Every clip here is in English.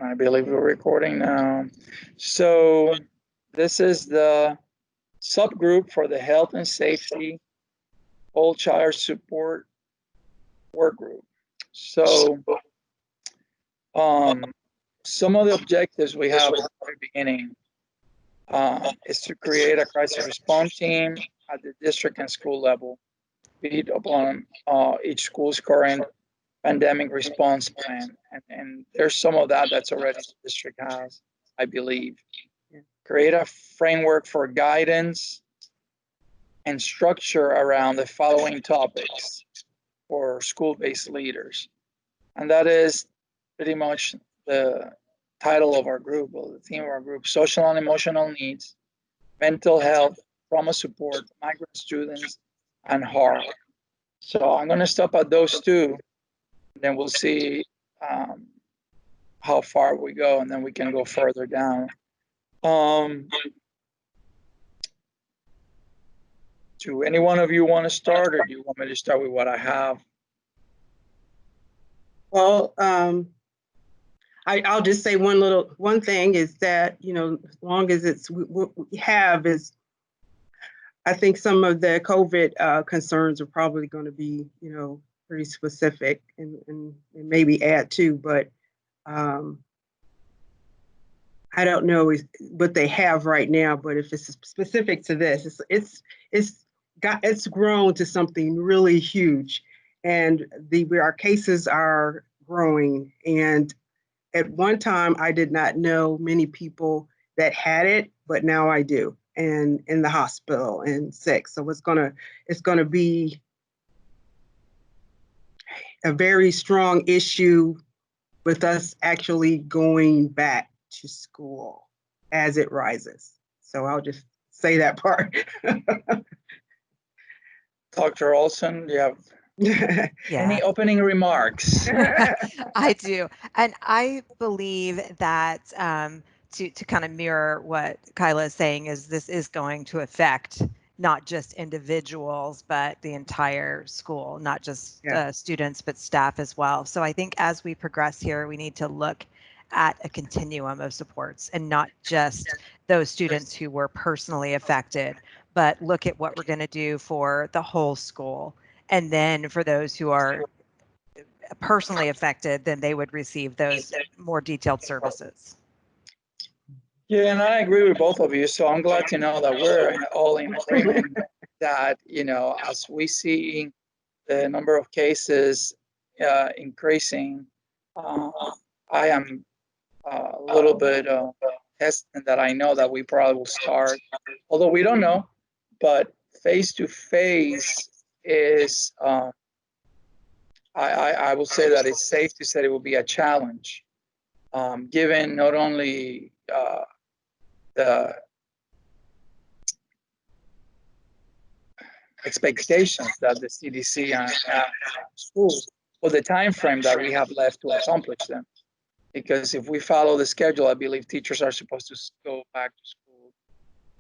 I believe we're recording now. So this is the subgroup for the health and safety whole child support work group. So some of the objectives we have at the very beginning is to create a crisis response team at the district and school level, based upon each school's current pandemic response plan. And there's some of that that's already the district has, I believe. Create a framework for guidance and structure around the following topics for school-based leaders. And that is pretty much the title of our group, or the theme of our group: social and emotional needs, mental health, trauma support, migrant students, and harm. So I'm going to stop at those two, then we'll see how far we go, and then we can go further down. Do any one of you want to start, or do you want me to start with what I have? Well, I'll just say one thing is that, you know, as long as it's what we have is, I think some of the COVID concerns are probably going to be, you know, pretty specific and maybe add to, but I don't know what they have right now, but if it's specific to this, it's grown to something really huge, and our cases are growing. And at one time, I did not know many people that had it, but now I do, and in the hospital and sick. So it's gonna be a very strong issue with us actually going back to school as it rises. So I'll just say that part. Dr. Olson, do you have any opening remarks? I do. And I believe that to kind of mirror what Kyla is saying, is this is going to affect not just individuals, but the entire school, not just students, but staff as well. So I think as we progress here, we need to look at a continuum of supports, and not just those students who were personally affected, but look at what we're going to do for the whole school. And then for those who are personally affected, then they would receive those more detailed services. Yeah, and I agree with both of you. So I'm glad to know that we're all in agreement that, you know, as we see the number of cases increasing, I am a little bit hesitant that I know that we probably will start, although we don't know, but face-to-face is, I will say that it's safe to say it will be a challenge, given not only the expectations that the CDC and schools, or the time frame that we have left to accomplish them. Because if we follow the schedule, I believe teachers are supposed to go back to school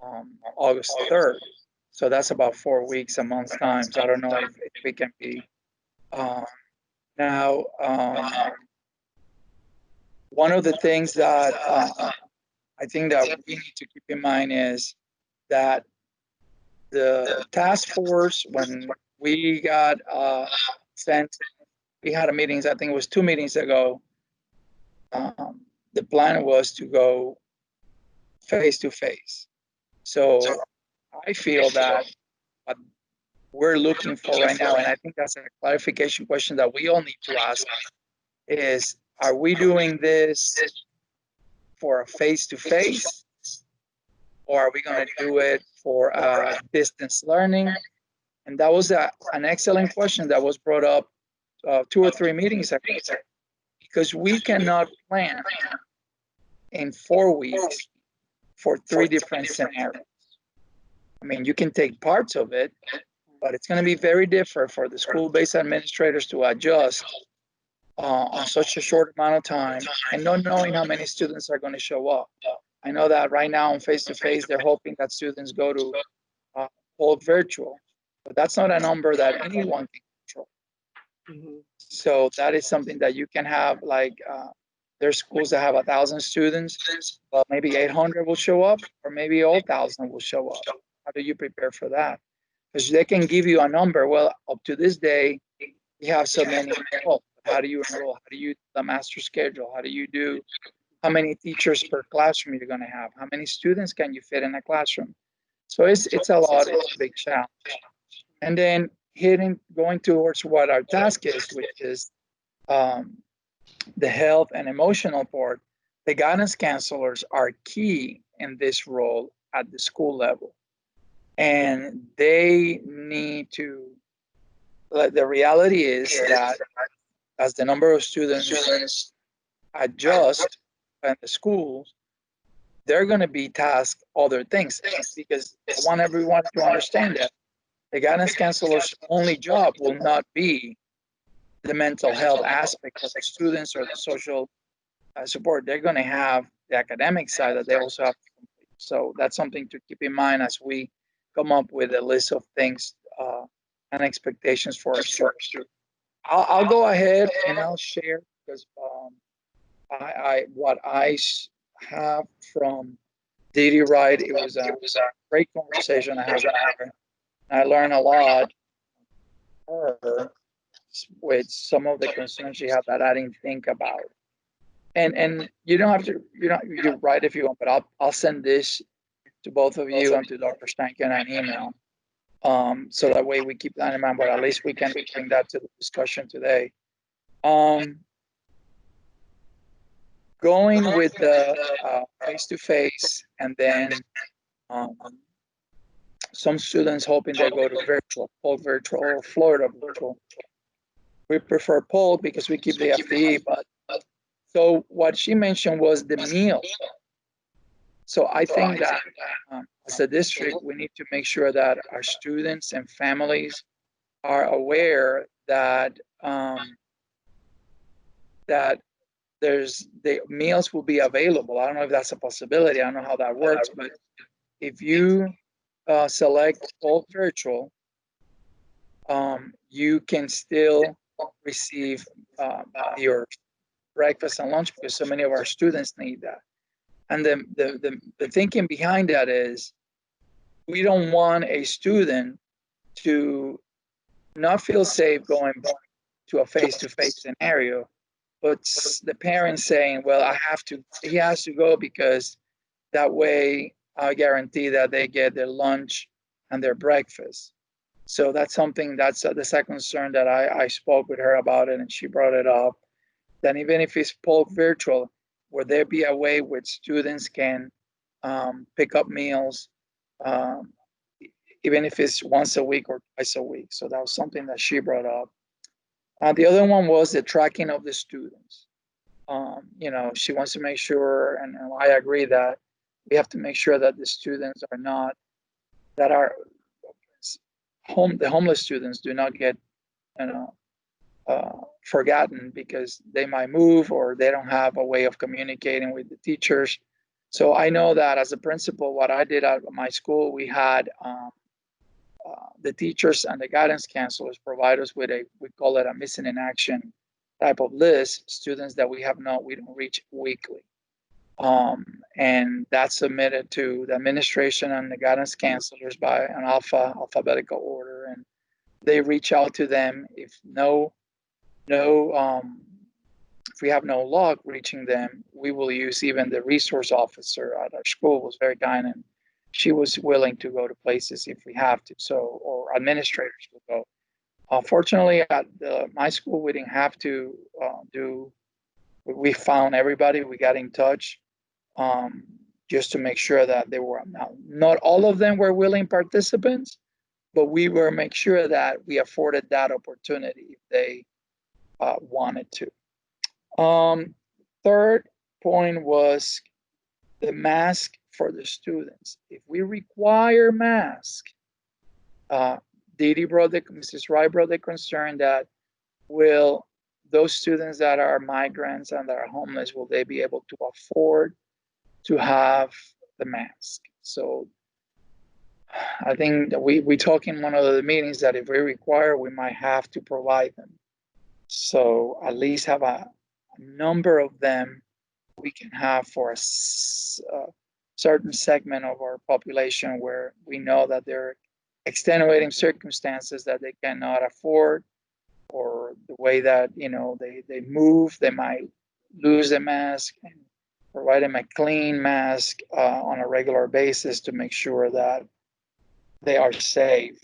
on August 3rd. So that's about 4 weeks, a month's time. So I don't know if we can be. Now, one of the things that I think that we need to keep in mind is that the task force, when we got sent, we had a meeting, I think it was 2 meetings ago. The plan was to go face-to-face. So I feel that what we're looking for right now, and I think that's a clarification question that we all need to ask, is, are we doing this for a face-to-face, or are we going to do it for distance learning? And that was an excellent question that was brought up 2 or 3 meetings ago, because we cannot plan in 4 weeks for 3 different scenarios. I mean, you can take parts of it, but it's going to be very different for the school-based administrators to adjust on such a short amount of time, and not knowing how many students are going to show up. I know that right now on face-to-face, they're hoping that students go to all virtual, but that's not a number that anyone can control. So that is something that you can have, like There's schools that have 1,000 students, well, maybe 800 will show up, or maybe all 1,000 will show up. How do you prepare for that? Because they can give you a number. Well, up to this day, we have so many. Well, how do you enroll? How do you do the master schedule? How do you do? How many teachers per classroom you're going to have? How many students can you fit in a classroom? So it's a lot. It's a big challenge. And then going towards what our task is, which is the health and emotional part. The guidance counselors are key in this role at the school level, and they need to. The reality is that as the number of students adjust in the schools, they're going to be tasked other things, because I want everyone to understand that the guidance counselor's only job will not be the mental health aspect of the students or the social support. They're going to have the academic side that they also have to complete. So that's something to keep in mind as we come up with a list of things and expectations for our students. I'll go ahead and I'll share, because what I have from Didi Wright, it was a great conversation I had with her. I learned a lot from her with some of the concerns she had that I didn't think about. And you don't have to, you write if you want, but I'll send this to both of you and to Dr. Stankin an email. So that way we keep that in mind, but at least we can bring that to the discussion today. Going with the face-to-face, and then some students hoping they go to virtual, Polk virtual or Florida virtual. We prefer Polk because we keep the FTE, but so what she mentioned was the meal. So I think that as a district, we need to make sure that our students and families are aware that that the meals will be available. I don't know if that's a possibility. I don't know how that works, but if you select all virtual, you can still receive your breakfast and lunch, because so many of our students need that. And the thinking behind that is, we don't want a student to not feel safe going to a face-to-face scenario, but the parents saying, well, he has to go because that way I guarantee that they get their lunch and their breakfast. So that's something, that's the second concern that I spoke with her about it, and she brought it up. Then even if it's Polk virtual, would there be a way which students can pick up meals, even if it's once a week or twice a week? So that was something that she brought up. The other one was the tracking of the students. She wants to make sure, and I agree that we have to make sure that the students are not, that are the homeless students do not get, forgotten because they might move or they don't have a way of communicating with the teachers. So I know that as a principal, what I did at my school, we had the teachers and the guidance counselors provide us with we call it a missing in action type of list, students that we don't reach weekly. And that's submitted to the administration and the guidance counselors by an alphabetical order. And they reach out to them. If if we have no luck reaching them, we will use even the resource officer at our school was very kind, and she was willing to go to places if we have to. So, or administrators will go. Fortunately, at my school, we didn't have to we found everybody. We got in touch just to make sure that they were, not all of them were willing participants, but we were make sure that we afforded that opportunity if they wanted to. Third point was the mask for the students. If we require mask, Mrs. Wright brought the concern that will those students that are migrants and that are homeless, will they be able to afford to have the mask? So I think that we talk in one of the meetings that if we require, we might have to provide them. So at least have a number of them we can have for a certain segment of our population where we know that there are extenuating circumstances that they cannot afford, or the way that, you know, they move, they might lose a mask, and provide them a clean mask on a regular basis to make sure that they are safe.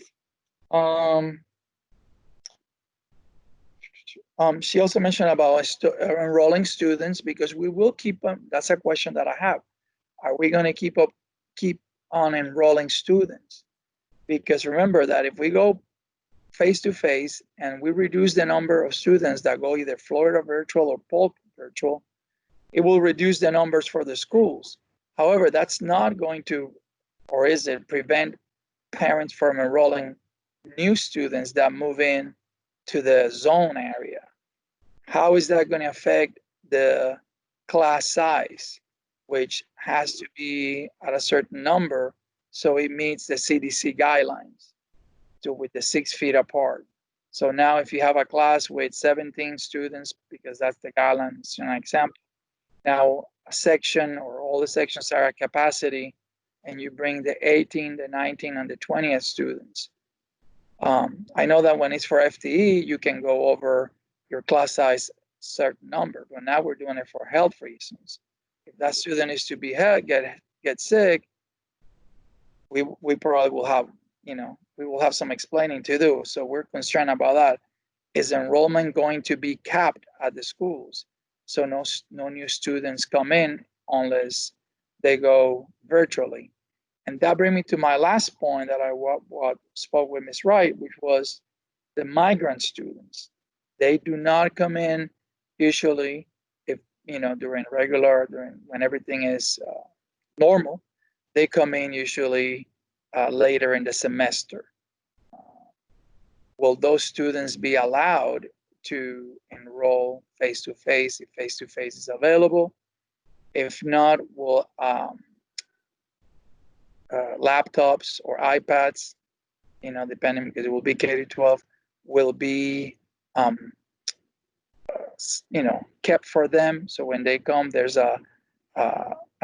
She also mentioned about enrolling students, because we will keep them. That's a question that I have. Are we going to keep on enrolling students? Because remember that if we go face to face and we reduce the number of students that go either Florida virtual or Polk virtual, it will reduce the numbers for the schools. However, that's not going to, or is it, prevent parents from enrolling new students that move in to the zone area. How is that going to affect the class size, which has to be at a certain number so it meets the CDC guidelines, with the 6 feet apart? So now if you have a class with 17 students, because that's the guidelines, an example, now a section or all the sections are at capacity, and you bring the 18, the 19, and the 20th students. I know that when it's for FTE, you can go over your class size certain number, but now we're doing it for health reasons. If that student is to be get sick, we probably will have, we will have some explaining to do. So we're concerned about that. Is enrollment going to be capped at the schools? So no new students come in unless they go virtually. And that brings me to my last point that I spoke with Ms. Wright, which was the migrant students. They do not come in usually during when everything is normal. They come in usually later in the semester. Will those students be allowed to enroll face-to-face if face-to-face is available? If not, will laptops or iPads, depending, because it will be K-12, will be, kept for them. So when they come, there's a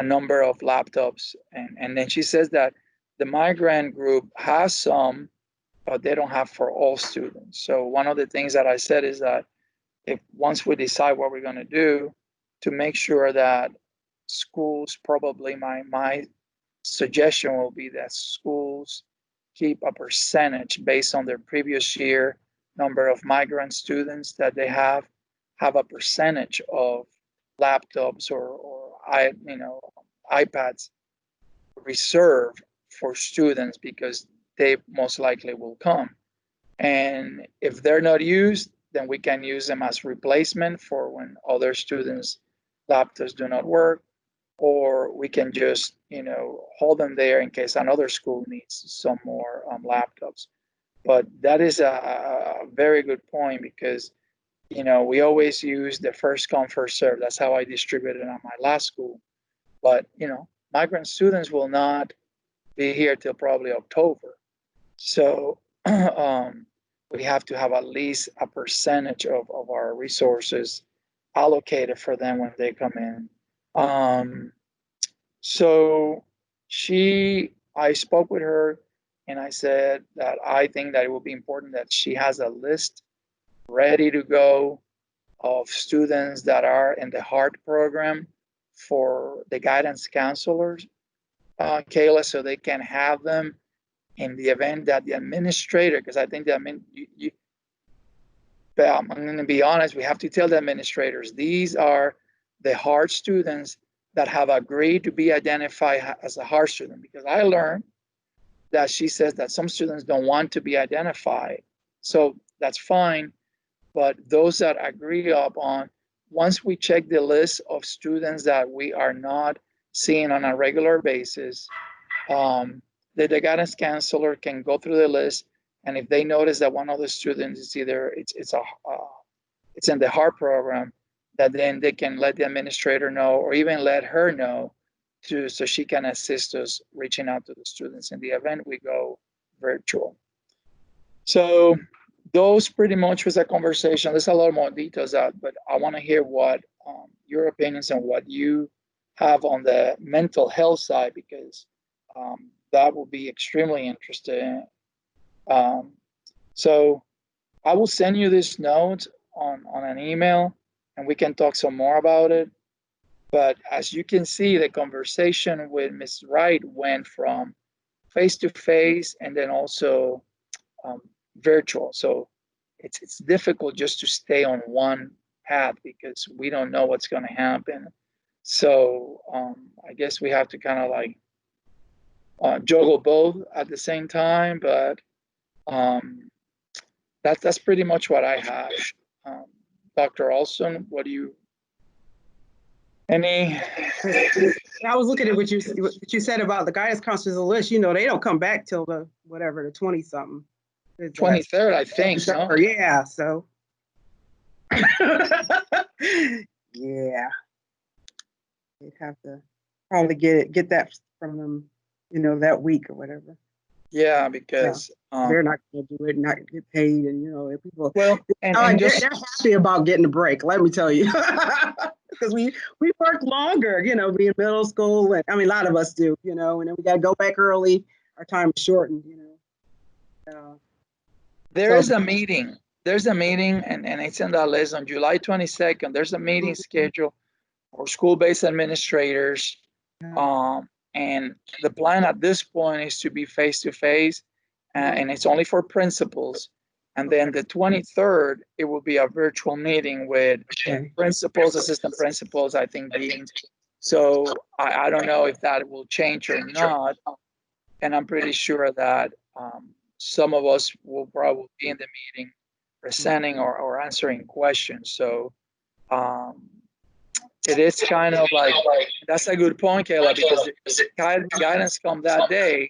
number of laptops. And then she says that the migrant group has some, but they don't have for all students. So one of the things that I said is that once we decide what we're going to do, to make sure that schools, probably my suggestion will be that schools keep a percentage based on their previous year number of migrant students that they have a percentage of laptops or iPads reserved for students, because they most likely will come. And if they're not used, then we can use them as replacement for when other students' laptops do not work, or we can just, hold them there in case another school needs some more laptops. But that is a very good point, because, we always use the first come, first serve. That's how I distributed at my last school. But, migrant students will not be here till probably October. So we have to have at least a percentage of our resources allocated for them when they come in. So I spoke with her, and I said that I think that it will be important that she has a list ready to go of students that are in the HEART program for the guidance counselors, Kayla, so they can have them in the event that the administrator, because I think that, I'm going to be honest, we have to tell the administrators, these are the HEART students that have agreed to be identified as a HEART student, because I learned that she says that some students don't want to be identified. So that's fine. But those that agree upon, once we check the list of students that we are not seeing on a regular basis, the guidance counselor can go through the list, and if they notice that one of the students is either it's in the HEART program, that then they can let the administrator know, or even let her know, so she can assist us reaching out to the students in the event we go virtual. So those pretty much was a conversation. There's a lot more details out, but I want to hear what your opinions on what you have on the mental health side, because that will be extremely interesting. So I will send you this note on an email, and we can talk some more about it. But as you can see, the conversation with Ms. Wright went from face to face and then also virtual. So it's difficult just to stay on one path because we don't know what's going to happen. So I guess we have to kind of like juggle both at the same time. But that's pretty much what I have. Dr. Olson, what do you? Any? I was looking at what you said about the guidance counselors list. You know, they don't come back till the 20-something. 23rd, I think. No? Yeah. So. Yeah. They'd have to probably get that from them, you know, that week or whatever. Yeah, because they're not going to do it, not get paid, and you know, if people. Well, and they're happy about getting a break. Let me tell you, because we work longer, you know, being middle school, and I mean, a lot of us do, you know, and then we got to go back early. Our time is shortened, you know. There's a meeting. There's a meeting, and it's in that list on July 22nd. There's a meeting scheduled for school-based administrators. And the plan at this point is to be face-to-face, and it's only for principals. And then the 23rd, it will be a virtual meeting with principals, assistant principals, I think deans. So I don't know if that will change or not. And I'm pretty sure that some of us will probably be in the meeting presenting or answering questions. So it is kind of like, that's a good point, Kayla, because the guidance come that day.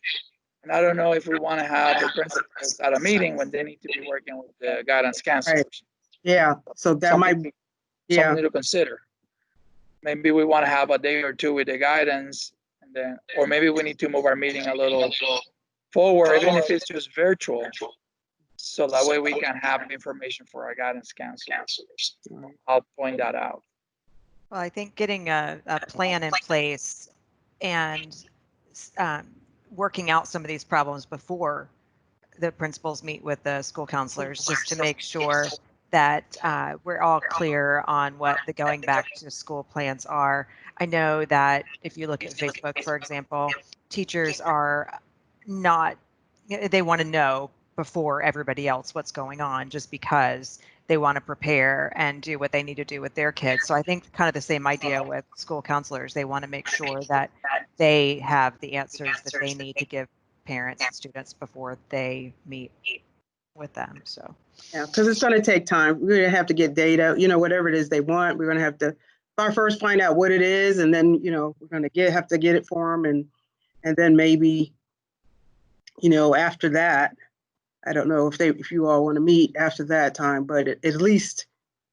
And I don't know if we want to have the principals at a meeting when they need to be working with the guidance counselors. Right. Yeah, so that might be something to consider. Maybe we want to have a day or two with the guidance, and then, or maybe we need to move our meeting a little forward, even if it's just virtual, so that way we can have information for our guidance counselors. I'll point that out. Well, I think getting a plan in place and working out some of these problems before the principals meet with the school counselors, just to make sure that we're all clear on what the going back to school plans are. I know that if you look at Facebook, for example, teachers are not, they want to know before everybody else what's going on, just because they want to prepare and do what they need to do with their kids. So I think kind of the same idea with school counselors. They want to make sure that they have the answers that they need to give parents and students before they meet with them. So yeah, because it's going to take time. We're going to have to get data, you know, whatever it is they want. We're going to have to first find out what it is, and then, you know, we're going to have to get it for them, and then maybe, you know, after that, I don't know if you all want to meet after that time, but at least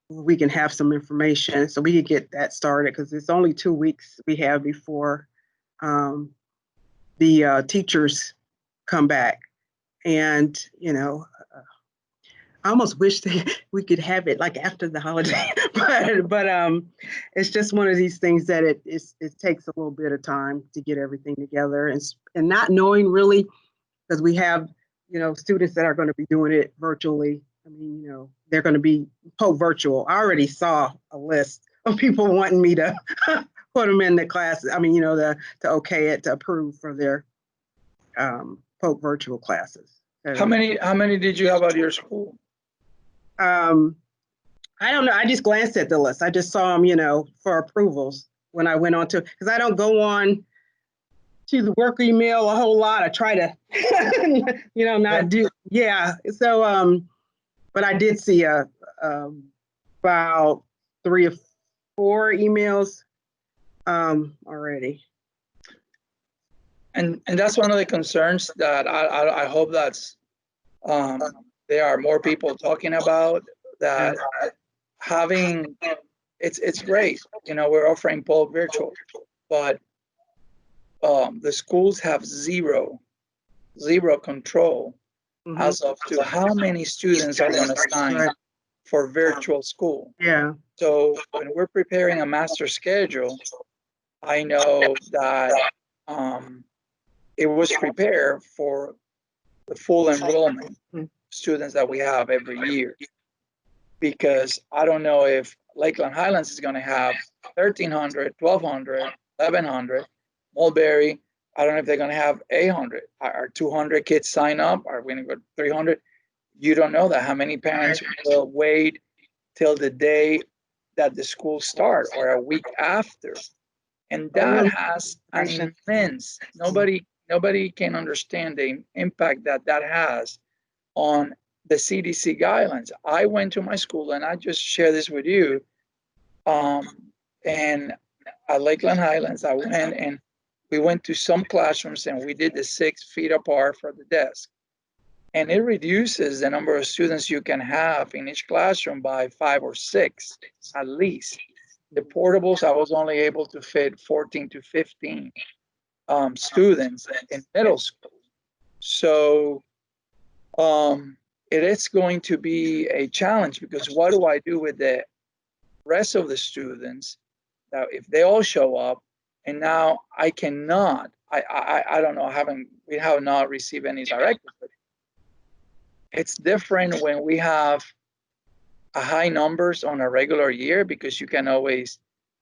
we can have some information so we can get that started, because it's only 2 weeks we have before the teachers come back. And, you know, I almost wish we could have it like after the holiday, but it's just one of these things that it takes a little bit of time to get everything together, and not knowing really, because we have, you know, students that are going to be doing it virtually. I mean, you know, they're going to be virtual. I already saw a list of people wanting me to put them in the class. I mean, you know, to okay it, to approve for their virtual classes. So, how many did you have at your school? I don't know. I just glanced at the list. I just saw them, you know, for approvals when I went on to, because I don't go on to the work email a whole lot. I try to, you know, not do. Yeah. So, but I did see about 3 or 4 emails already. And that's one of the concerns that I hope that's there are more people talking about that. Having it's great, you know, we're offering both virtual, but the schools have zero control as of to how many students are going to sign for virtual school. Yeah. So when we're preparing a master schedule, I know that it was prepared for the full enrollment students that we have every year. Because I don't know if Lakeland Highlands is going to have 1,300, 1,200, 1,100. Mulberry, I don't know if they're going to have 800. Are 200 kids sign up? Are we going to go 300? You don't know that. How many parents will wait till the day that the school starts or a week after? And that has an immense, nobody can understand the impact that that has on the CDC guidelines. I went to my school, and I just share this with you. And at Lakeland Highlands, I went and we went to some classrooms and we did the 6 feet apart for the desk. And it reduces the number of students you can have in each classroom by 5 or 6 at least. The portables, I was only able to fit 14 to 15 students in middle school. So it is going to be a challenge, because what do I do with the rest of the students that if they all show up and now I cannot, I don't know, we have not received any directives. It's different when we have a high numbers on a regular year, because you can always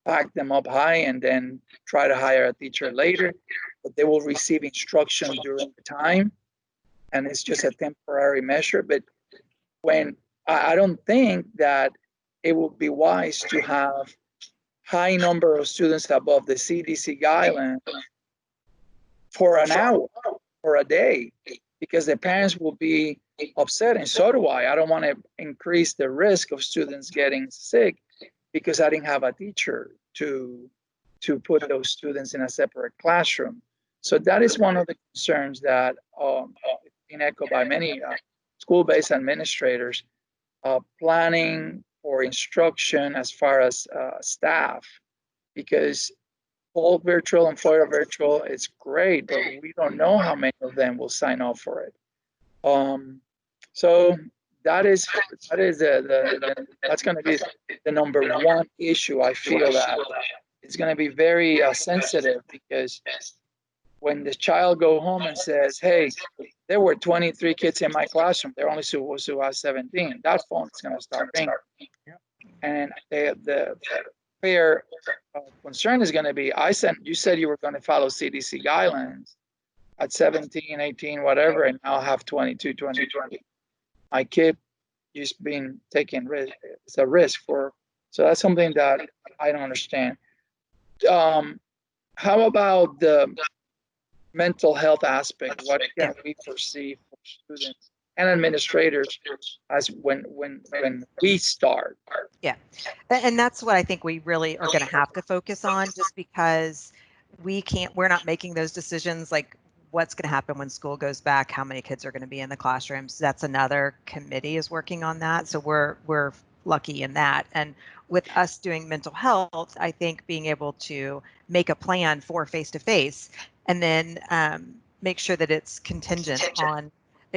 pack them up high and then try to hire a teacher later, but they will receive instruction during the time. And it's just a temporary measure. But when I don't think that it would be wise to have high number of students above the CDC guideline for an hour or a day, because the parents will be upset, and so do I. I don't want to increase the risk of students getting sick because I didn't have a teacher to put those students in a separate classroom. So that is one of the concerns that been echoed by many school-based administrators, planning for instruction as far as staff, because all virtual and Florida virtual is great, but we don't know how many of them will sign up for it. So that's going to be the number one issue. I feel that it's going to be very sensitive, because when the child go home and says, hey, there were 23 kids in my classroom, they're only supposed to have 17, that phone is going to start ringing. And the fair concern is going to be, you said you were going to follow CDC guidelines at 17, 18, whatever, and now have 22, 23. My kid is being taken risk. It's a risk so that's something that I don't understand. How about the mental health aspect? What can we foresee for students and administrators as when we start? Yeah, and that's what I think we really are going to have to focus on, just because we're not making those decisions, like what's going to happen when school goes back, how many kids are going to be in the classrooms. That's another committee is working on that. So we're lucky in that. And with us doing mental health, I think being able to make a plan for face-to-face, and then make sure that it's contingent on.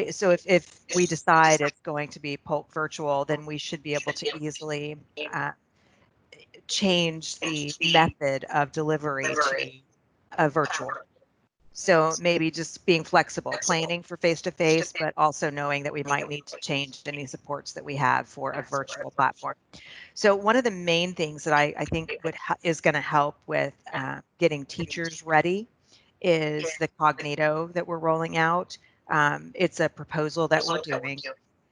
So if we decide it's going to be Polk virtual, then we should be able to easily change the method of delivery to a virtual. So maybe just being flexible, planning for face-to-face, but also knowing that we might need to change any supports that we have for a virtual platform. So one of the main things that I think is going to help with getting teachers ready is the Cognito that we're rolling out. It's a proposal that we're doing,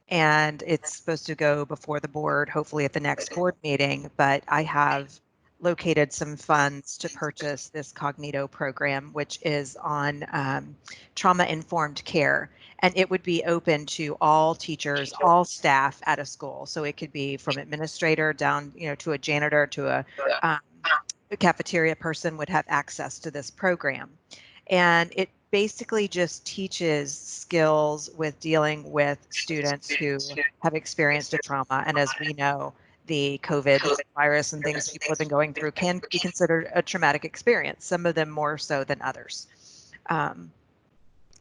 and it's supposed to go before the board, hopefully at the next board meeting. But I have located some funds to purchase this Cognito program, which is on trauma-informed care. And it would be open to all teachers, all staff at a school. So it could be from administrator down, to a janitor, to a cafeteria person would have access to this program. And it basically just teaches skills with dealing with students who have experienced a trauma. And as we know, the COVID virus and things people have been going through can be considered a traumatic experience, some of them more so than others.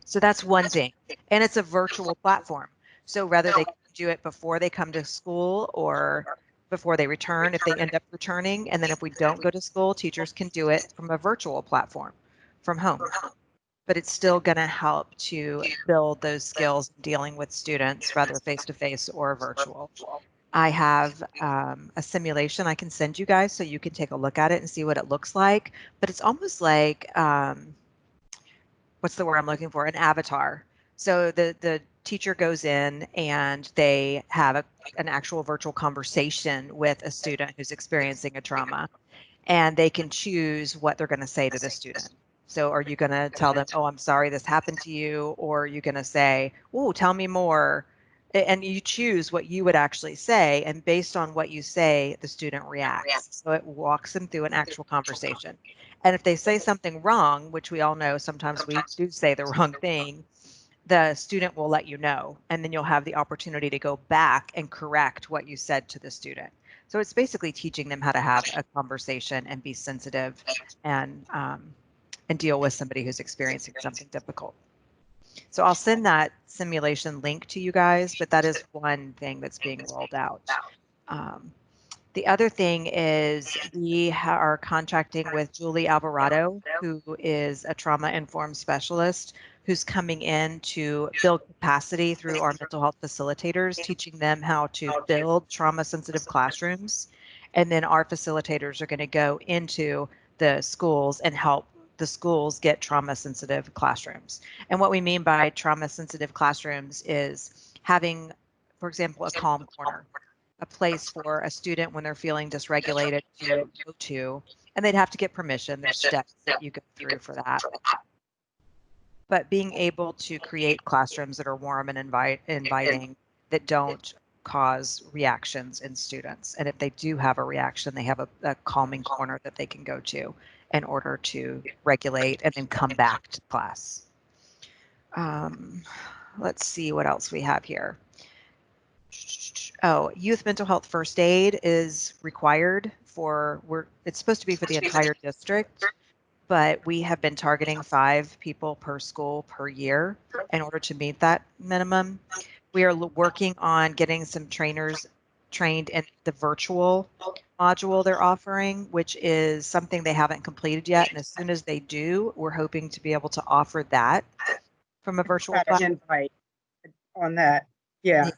So that's one thing. And it's a virtual platform. So rather they do it before they come to school or before they return if they end up returning. And then if we don't go to school, teachers can do it from a virtual platform from home. But it's still going to help to build those skills dealing with students, whether face-to-face or virtual. I have a simulation I can send you guys so you can take a look at it and see what it looks like. But it's almost like, what's the word I'm looking for? An avatar. So the teacher goes in and they have an actual virtual conversation with a student who's experiencing a trauma, and they can choose what they're going to say to the student. So are you going to tell them, oh, I'm sorry this happened to you? Or are you going to say, oh, tell me more? And you choose what you would actually say. And based on what you say, the student reacts. So it walks them through an actual conversation. And if they say something wrong, which we all know sometimes we do say the wrong thing, the student will let you know. And then you'll have the opportunity to go back and correct what you said to the student. So it's basically teaching them how to have a conversation and be sensitive and deal with somebody who's experiencing something difficult. So I'll send that simulation link to you guys, but that is one thing that's being rolled out. The other thing is we are contracting with Julie Alvarado, who is a trauma-informed specialist who's coming in to build capacity through our mental health facilitators, teaching them how to build trauma-sensitive classrooms. And then our facilitators are going to go into the schools and help the schools get trauma-sensitive classrooms. And what we mean by trauma-sensitive classrooms is having, for example, a calm corner, a place for a student when they're feeling dysregulated to go to, and they'd have to get permission. There's steps that you go through for that. But being able to create classrooms that are warm and inviting, that don't cause reactions in students. And if they do have a reaction, they have a calming corner that they can go to in order to regulate and then come back to class. Let's see what else we have here. Oh, youth mental health first aid is required it's supposed to be for the entire district, but we have been targeting 5 people per school per year in order to meet that minimum. We are working on getting some trainers trained in the virtual module they're offering, which is something they haven't completed yet. And as soon as they do, we're hoping to be able to offer that from a virtual platform. Invite on that. Yeah.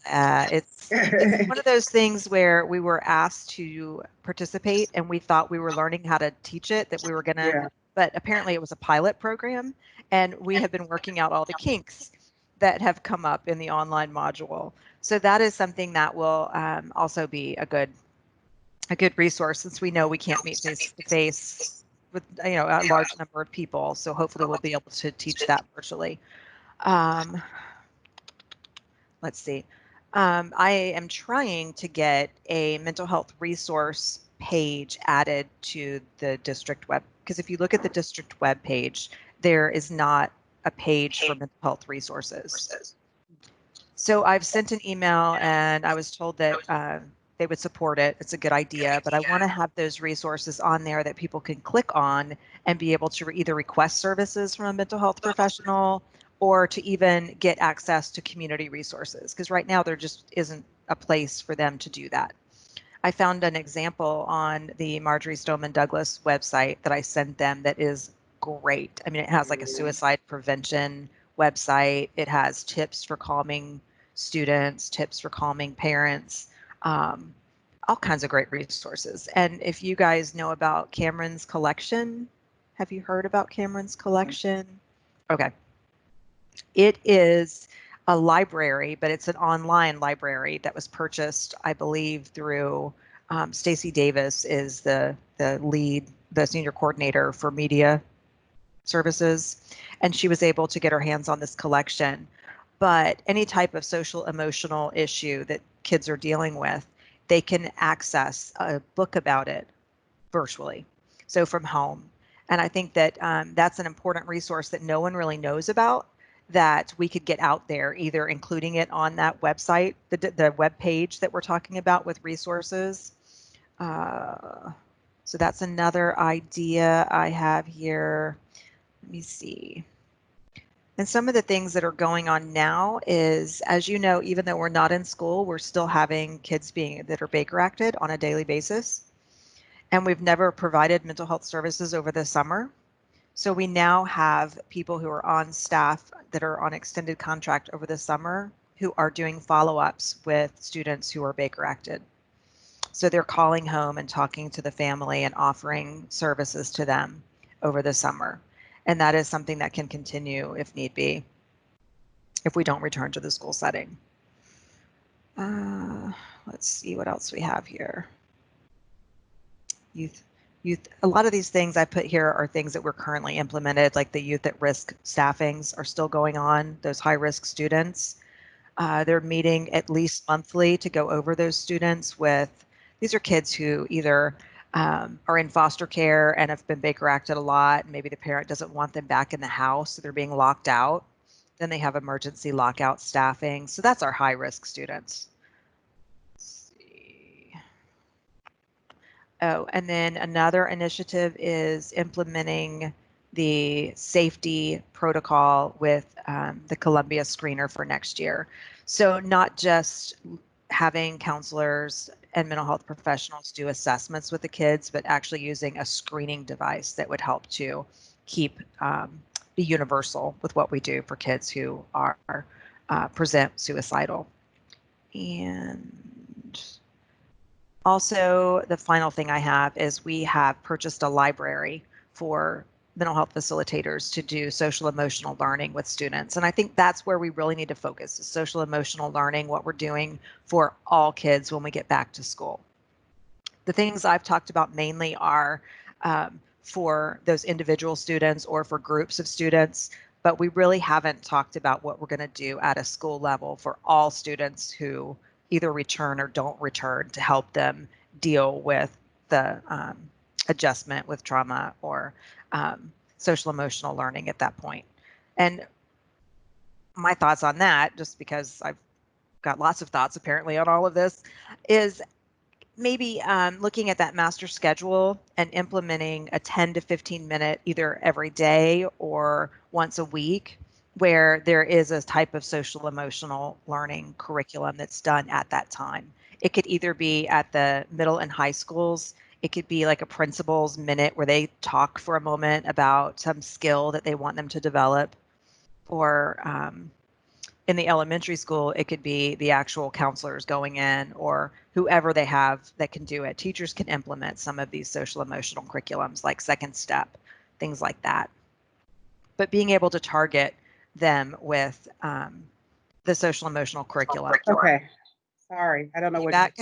It's one of those things where we were asked to participate and we thought we were learning how to teach it, that we were going to, but apparently it was a pilot program, and we have been working out all the kinks that have come up in the online module. So that is something that will also be a good resource, since we know we can't meet face to face with a large number of people. So hopefully we'll be able to teach that virtually. Let's see. I am trying to get a mental health resource page added to the district web, because if you look at the district web page, there is not a page for mental health resources. So I've sent an email and I was told that they would support it. It's a good idea, but I want to have those resources on there that people can click on and be able to either request services from a mental health professional or to even get access to community resources, because right now there just isn't a place for them to do that. I found an example on the Marjorie Stoneman Douglas website that I sent them that is great. I mean, it has like a suicide prevention website. It has tips for calming students, tips for calming parents, all kinds of great resources. And if you guys know about Cameron's collection, have you heard about Cameron's collection? Okay. It is a library, but it's an online library that was purchased, I believe, through Stacey Davis is the lead, the senior coordinator for media services, and she was able to get her hands on this collection. But any type of social emotional issue that kids are dealing with, they can access a book about it virtually, so from home. And I think that that's an important resource that no one really knows about, that we could get out there, either including it on that website, the web page that we're talking about with resources. So that's another idea I have here. Let me see. And some of the things that are going on now is, as you know, even though we're not in school, we're still having kids that are Baker Acted on a daily basis. And we've never provided mental health services over the summer. So we now have people who are on staff that are on extended contract over the summer who are doing follow-ups with students who are Baker Acted. So they're calling home and talking to the family and offering services to them over the summer. And that is something that can continue if need be, if we don't return to the school setting. Let's see what else we have here. Youth. A lot of these things I put here are things that were currently implemented, like the youth at risk staffings are still going on, those high risk students. They're meeting at least monthly to go over those students with, these are kids who either are in foster care and have been Baker Acted a lot. Maybe the parent doesn't want them back in the house, so they're being locked out. Then they have emergency lockout staffing. So that's our high risk students. Let's see. Oh, and then another initiative is implementing the safety protocol with the Columbia screener for next year. So not just having counselors and mental health professionals do assessments with the kids, but actually using a screening device that would help to keep be universal with what we do for kids who are present suicidal. And also, the final thing I have is we have purchased a library for mental health facilitators to do social emotional learning with students. And I think that's where we really need to focus, is social emotional learning, what we're doing for all kids when we get back to school. The things I've talked about mainly are for those individual students or for groups of students, but we really haven't talked about what we're going to do at a school level for all students who either return or don't return to help them deal with the adjustment with trauma or social emotional learning at that point. And my thoughts on that, just because I've got lots of thoughts apparently on all of this, is maybe looking at that master schedule and implementing a 10 to 15 minute either every day or once a week where there is a type of social emotional learning curriculum that's done at that time. It could either be at the middle and high schools. It could be like a principal's minute where they talk for a moment about some skill that they want them to develop. Or in the elementary school, it could be the actual counselors going in or whoever they have that can do it. Teachers can implement some of these social emotional curriculums like Second Step, things like that. But being able to target them with the social emotional curriculum. Okay. Sorry, I don't know what. Back?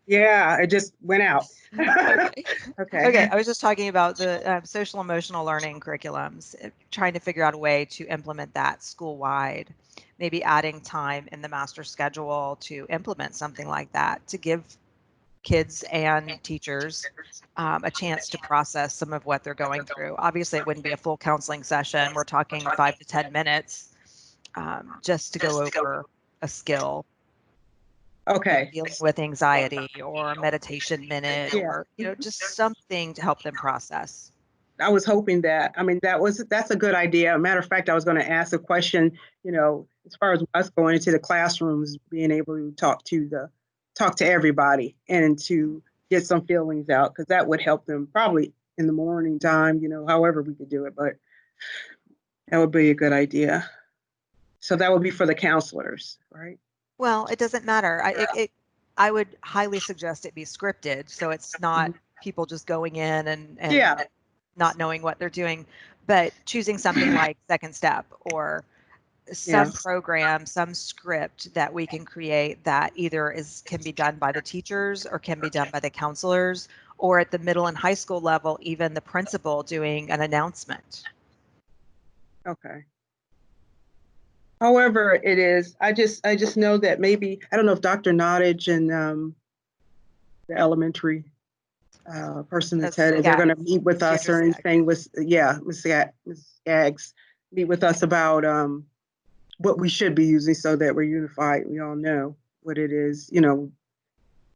Yeah, it just went out. Okay. Okay. Okay, I was just talking about the social emotional learning curriculums, trying to figure out a way to implement that school-wide, maybe adding time in the master schedule to implement something like that, to give kids and teachers a chance to process some of what they're going through. Obviously, it wouldn't be a full counseling session. We're talking 5 to 10 minutes just to go over a skill. Okay. Dealing with anxiety or meditation minute or just something to help them process. I was hoping that, I mean, that's a good idea. Matter of fact, I was going to ask a question, as far as us going into the classrooms, being able to talk to everybody and to get some feelings out, because that would help them probably in the morning time, however we could do it, but that would be a good idea. So that would be for the counselors, right? Well, it doesn't matter. I would highly suggest it be scripted, so it's not people just going in and not knowing what they're doing, but choosing something like Second Step or some program, some script that we can create that either can be done by the teachers or can be done by the counselors, or at the middle and high school level, even the principal doing an announcement. Okay. However it is, I just know that maybe, I don't know if Dr. Nottage and the elementary person that's headed, they're going to meet with us or anything with, Ms. Skaggs, meet with us about what we should be using so that we're unified. We all know what it is,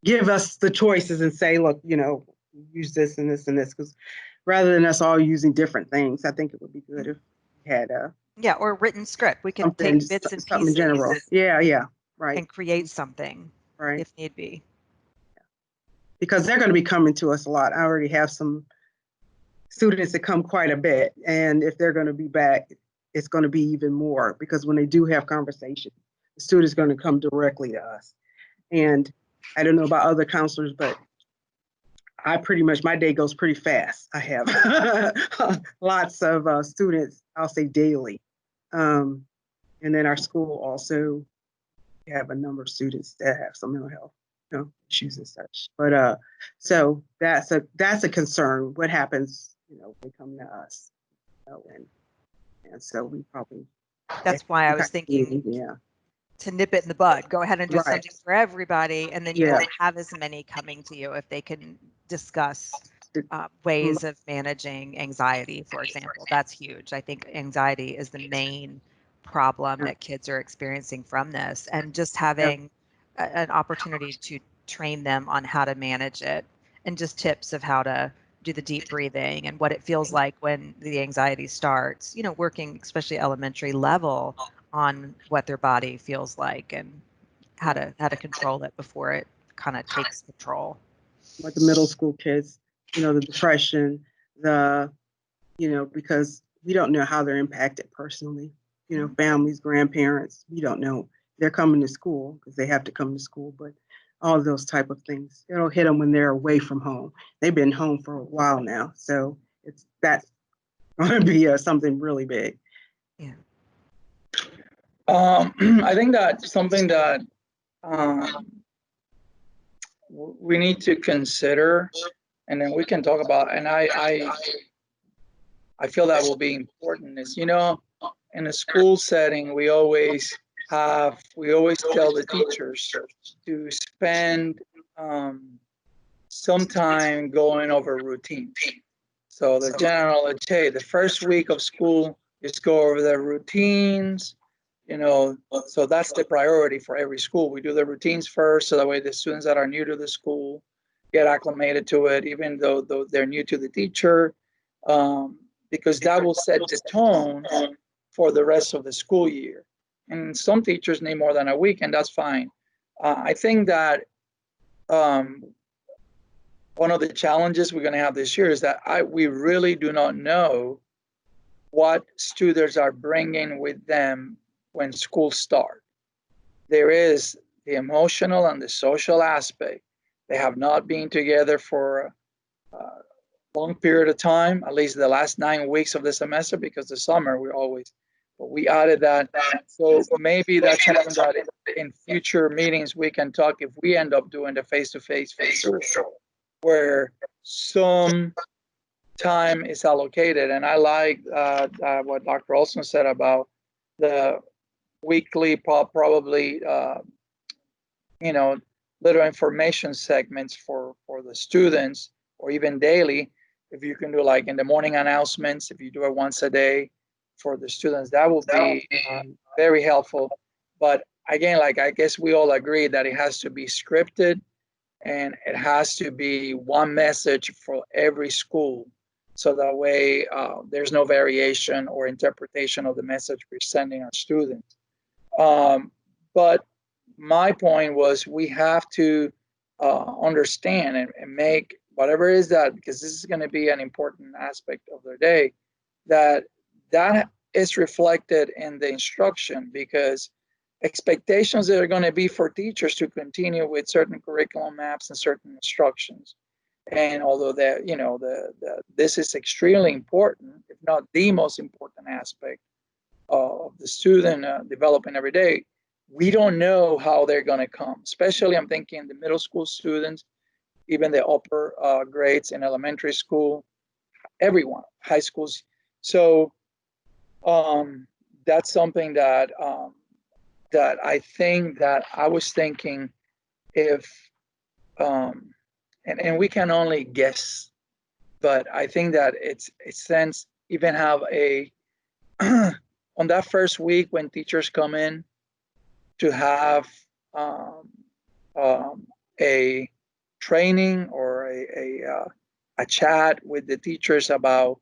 give us the choices and say, look, use this and this and this, because rather than us all using different things, I think it would be good if we had Yeah, or written script. We could something, take bits and something in pieces general. Yeah, right, and create something right. if need be. Because they're going to be coming to us a lot. I already have some students that come quite a bit, and if they're going to be back, it's going to be even more, because when they do have conversation, the student's going to come directly to us. And I don't know about other counselors, but I pretty much, my day goes pretty fast. I have lots of students, I'll say daily. And then our school also have a number of students that have some mental health, issues and such. But so that's a concern. What happens, they come to us, and so we probably. That's why I was thinking, Yeah. to nip it in the bud, go ahead and do Right. something for everybody, and then you Yeah. won't have as many coming to you if they can discuss ways of managing anxiety, for example. That's huge. I think anxiety is the main problem that kids are experiencing from this, and just having an opportunity to train them on how to manage it, and just tips of how to do the deep breathing and what it feels like when the anxiety starts, working especially elementary level on what their body feels like and how to control it before it kind of takes control. With the middle school kids, the depression, because we don't know how they're impacted personally. Families, grandparents, we don't know. They're coming to school because they have to come to school, but all of those type of things, it'll hit them when they're away from home. They've been home for a while now, so that's going to be something really big. Yeah. I think that something that we need to consider, and then we can talk about, and I feel that will be important, is, in a school setting, we always tell the teachers to spend some time going over routines. So the general knowledge, hey, the first week of school, just go over the routines, so that's the priority for every school. We do the routines first, so that way the students that are new to the school get acclimated to it, even though they're new to the teacher, because that will set the tone for the rest of the school year. And some teachers need more than a week, and that's fine. I think that one of the challenges we're going to have this year is that we really do not know what students are bringing with them when school starts. There is the emotional and the social aspect. They have not been together for a long period of time, at least the last 9 weeks of the semester, because the summer but we added that. So maybe that's something that in future meetings we can talk, if we end up doing the face-to-face where some time is allocated. And I like what Dr. Olson said about the weekly, probably, little information segments for the students, or even daily. If you can do, like, in the morning announcements, if you do it once a day for the students, that will be very helpful. But again, like, I guess we all agree that it has to be scripted, and it has to be one message for every school, so that way there's no variation or interpretation of the message we're sending our students. But my point was, we have to understand and make whatever it is that, because this is going to be an important aspect of their day, that is reflected in the instruction, because expectations that are going to be for teachers to continue with certain curriculum maps and certain instructions. And although this is extremely important, if not the most important aspect of the student developing every day, we don't know how they're going to come. Especially, I'm thinking the middle school students, even the upper grades in elementary school, everyone, high schools. So that's something that I think that I was thinking, if and we can only guess, but I think that it's sense even have a on that first week when teachers come in, to have a training or a chat with the teachers about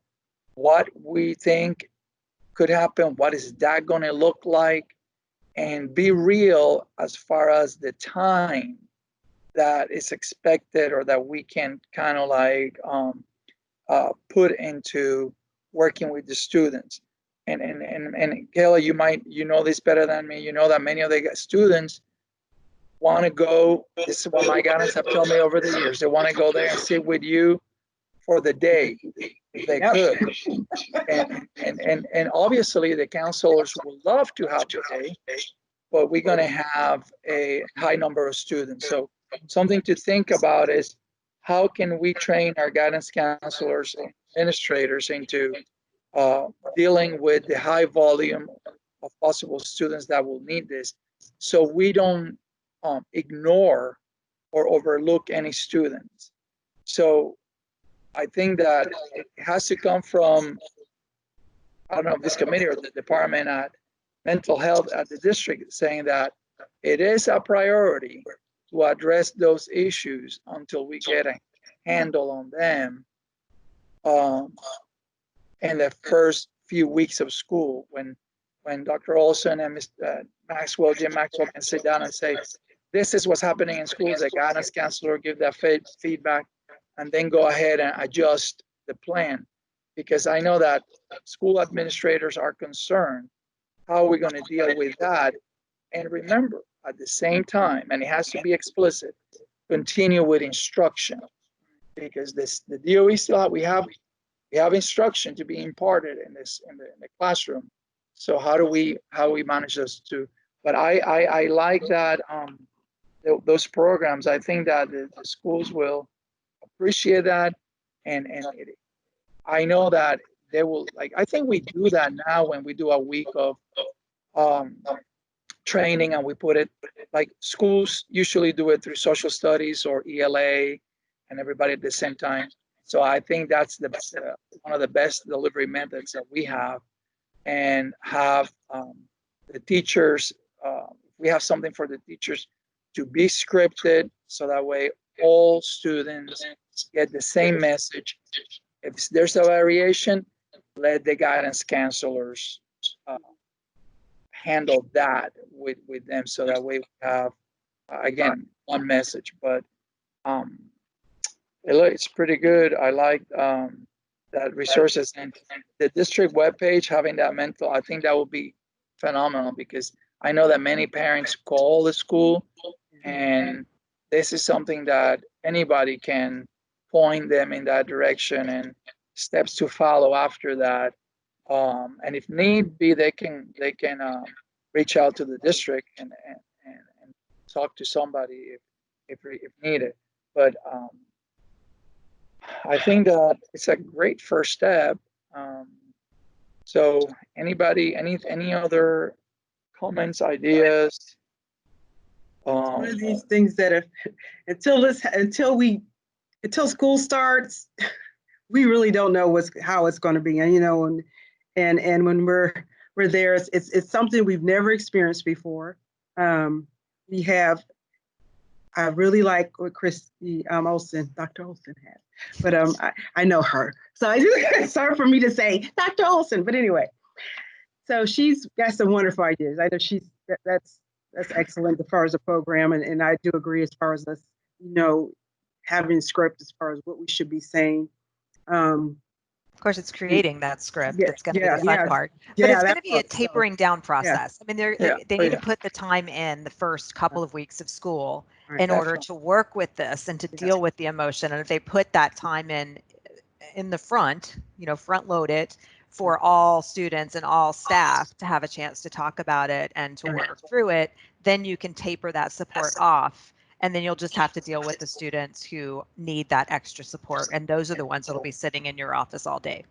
what we think could happen? What is that going to look like? And be real as far as the time that is expected or that we can kind of like put into working with the students. And Kayla, you know this better than me. You know that many of the students want to go. This is what my guidance have told me over the years. They want to go there and sit with you for the day if they could. And obviously the counselors would love to have the day, but we're going to have a high number of students. So something to think about is how can we train our guidance counselors and administrators into dealing with the high volume of possible students that will need this, so we don't ignore or overlook any students. So I think that it has to come from, I don't know if this committee or the department at mental health at the district, saying that it is a priority to address those issues until we get a handle on them in the first few weeks of school, when Dr. Olson and Mr. Maxwell, Jim Maxwell, can sit down and say, this is what's happening in schools. The guidance counselor give that feedback, and then go ahead and adjust the plan. Because I know that school administrators are concerned, how are we going to deal with that? And remember, at the same time, and it has to be explicit, continue with instruction, because the DOE still we have instruction to be imparted in the classroom. So how do we manage those two? But I like that those programs. I think that the schools will appreciate that, and I know that they will, like, I think we do that now when we do a week of training, and we put it, like, schools usually do it through social studies or ELA and everybody at the same time. So I think that's the one of the best delivery methods that we have, and have the teachers, we have something for the teachers to be scripted, so that way all students get the same message. If there's a variation, let the guidance counselors handle that with them, so that way we have, again, one message. But it's pretty good. I like that resources, and the district webpage having that mental, I think that will be phenomenal, because I know that many parents call the school, and this is something that anybody can point them in that direction and steps to follow after that. And if need be, they can reach out to the district and talk to somebody if needed. But I think that it's a great first step. So anybody, any other comments, ideas? One of these things that if, until school starts, we really don't know how it's going to be. And and when we're there, it's something we've never experienced before. I really like what Dr. Olson had, but I know her, so it's hard for me to say Dr. Olson. But anyway, so she's got some wonderful ideas. I know that's excellent as far as the program, and I do agree as far as us, having script as far as what we should be saying. Of course, it's creating that script that's going to be the fun part. But Yeah, it's going to be a tapering down process. I mean, they need to put the time in the first couple of weeks of school in order to work with this and to deal with the emotion. And if they put that time in the front, front load it for all students and all staff to have a chance to talk about it and to work through it, then you can taper that support off. And then you'll just have to deal with the students who need that extra support. And those are the ones that'll be sitting in your office all day.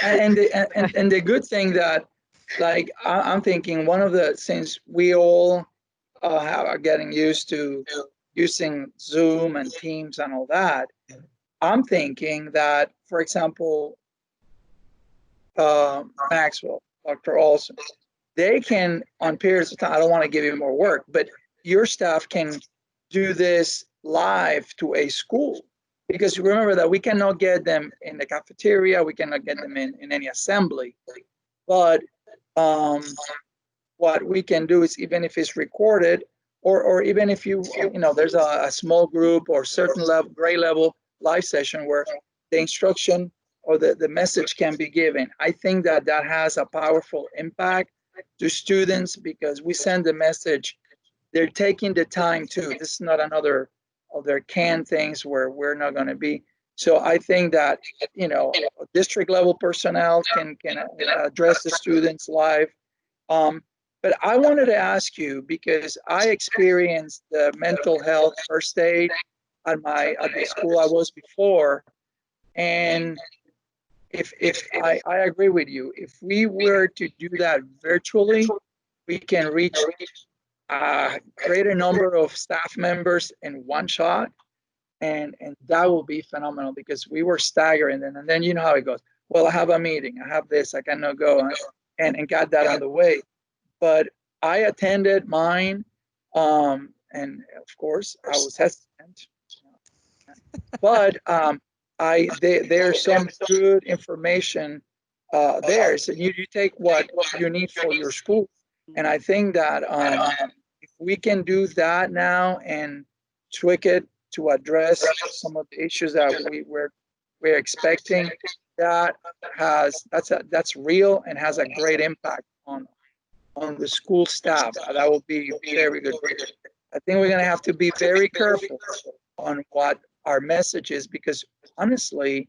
and the good thing that, like, I'm thinking, since we all are getting used to using Zoom and Teams and all that, I'm thinking that, for example, Maxwell, Dr. Olson, they can, on periods of time, I don't want to give you more work, but your staff can do this live to a school, because remember that we cannot get them in the cafeteria, we cannot get them in any assembly. But what we can do is, even if it's recorded, or even if there's a small group or certain level, grade level live session where the instruction or the message can be given. I think that has a powerful impact to students, because we send the message, they're taking the time too. This is not another of their canned things where we're not going to be. So I think that, district level personnel can address the students live. But I wanted to ask you, because I experienced the mental health first aid at the school I was before. And if I agree with you, if we were to do that virtually, we can reach a greater number of staff members in one shot. And that will be phenomenal, because we were staggering. And then you know how it goes. Well, I have a meeting, I have this, I cannot go, and got that out of the way. But I attended mine, and of course I was hesitant, but there's some good information there. So you take what you need for your school, and I think that if we can do that now and tweak it to address some of the issues that we're expecting, that's real and has a great impact on the school staff. That will be very good. I think we're going to have to be very careful on what our message is, because honestly,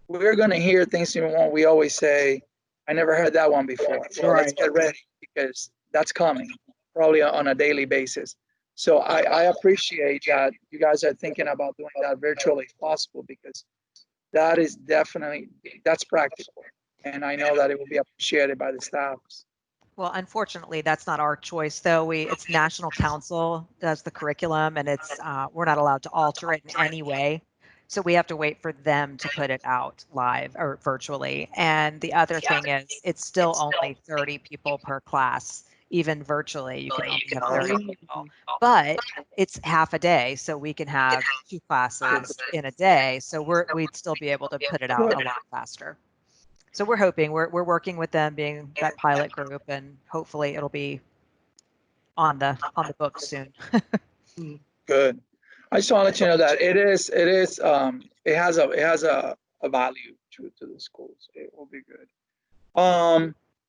we're going to hear things we always say, I never heard that one before. Well, let's get ready, because that's coming probably on a daily basis. So I appreciate that you guys are thinking about doing that virtually if possible, because that is that's practical. And I know that it will be appreciated by the staff. Well, unfortunately, that's not our choice, though. It's National Council does the curriculum, and it's we're not allowed to alter it in any way. So we have to wait for them to put it out live or virtually. And the other thing is, it's still only 30 people per class. Even virtually, you can only have 30 people. But it's half a day, so we can have 2 classes in a day. So we'd still be able to put it out a lot faster. So we're hoping, we're working with them, being that pilot group, and hopefully it'll be on the books soon. Good. I just want to let you know that it has a value to the schools. It will be good.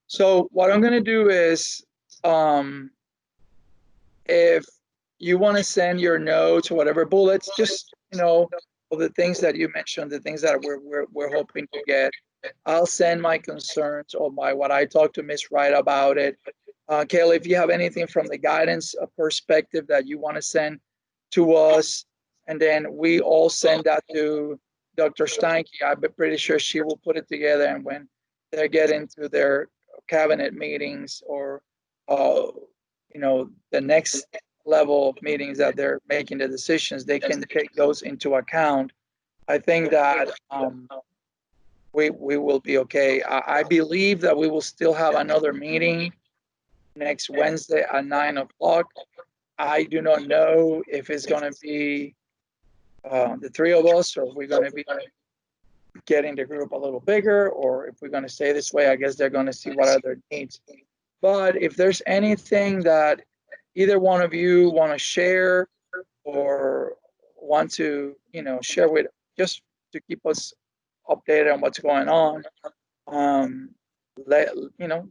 So what I'm going to do is, if you want to send your notes or whatever bullets, just of the things that you mentioned, the things that we're hoping to get, I'll send my concerns or what I talked to Ms. Wright about it. Kayla, if you have anything from the guidance perspective that you want to send to us, and then we all send that to Dr. Steinke, I'm pretty sure she will put it together, and when they get into their cabinet meetings or the next level of meetings that they're making the decisions, they can take those into account. I think that we will be okay. I believe that we will still have another meeting next Wednesday at 9 o'clock. I do not know if it's going to be the 3 of us, or if we're going to be getting the group a little bigger, or if we're going to stay this way. I guess they're going to see what are their needs. But if there's anything that either one of you want to share or want to, share with, just to keep us updated on what's going on,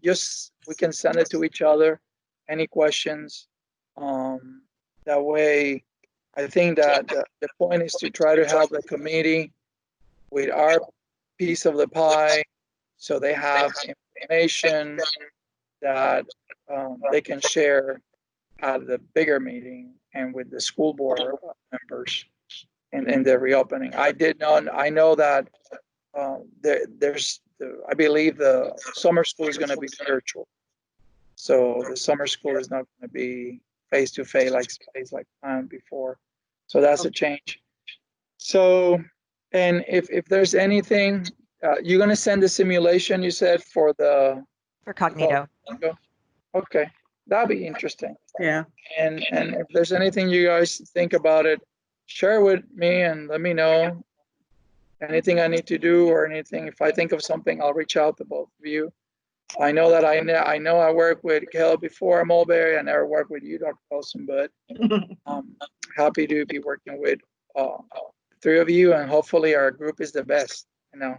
just we can send it to each other. Any questions? That way, I think that the point is to try to help the committee with our piece of the pie, so they have information that they can share at the bigger meeting and with the school board members in the reopening. I know that I believe the summer school is going to be virtual. So the summer school is not going to be face-to-face like time before. So that's a change. So, and if there's anything, you're going to send the simulation, you said, for Cognito. Okay, that'd be interesting. Yeah. And if there's anything you guys think about it, share with me and let me know anything I need to do or anything. If I think of something, I'll reach out to both of you. I know that I know I worked with Kel before Mulberry. I never worked with you, Dr. Wilson, but I'm happy to be working with three of you, and hopefully our group is the best. You know,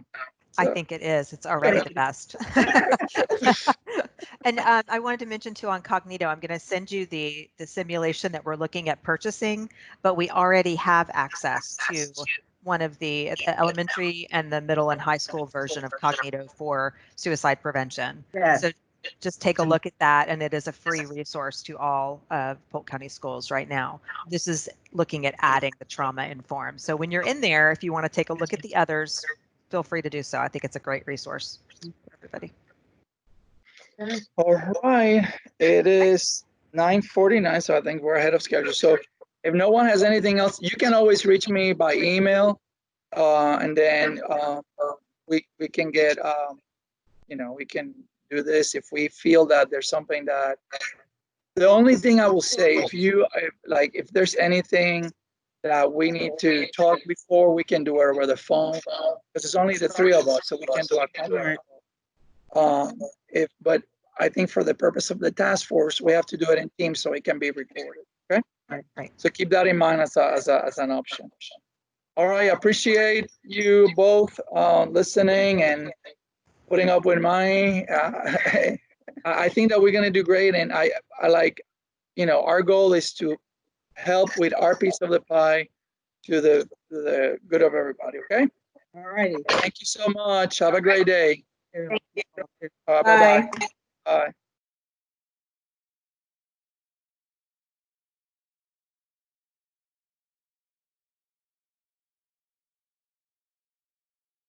I so. think it is. It's already the best. And I wanted to mention too on Cognito, I'm going to send you the simulation that we're looking at purchasing, but we already have access to one of the elementary and the middle and high school version of Cognito for suicide prevention. Yes. So just take a look at that, and it is a free resource to all of Polk County schools right now. This is looking at adding the trauma informed. So when you're in there, if you want to take a look at the others, feel free to do so. I think it's a great resource for everybody. All right, it is 9:49, so I think we're ahead of schedule. So if no one has anything else, you can always reach me by email, and then we can get we can do this if we feel that there's something that. The only thing I will say, if there's anything that we need to talk before, we can do it over the phone, because it's only the three of us, so we can do a conference call. But I think for the purpose of the task force, we have to do it in Teams so it can be recorded. Okay. Right. So keep that in mind as an option. All right. I appreciate you both listening and putting up with my. I think that we're gonna do great, and I like, our goal is to help with our piece of the pie to the good of everybody. Okay. All righty. Thank you so much. Have a great day. Thank you. Bye bye. Bye.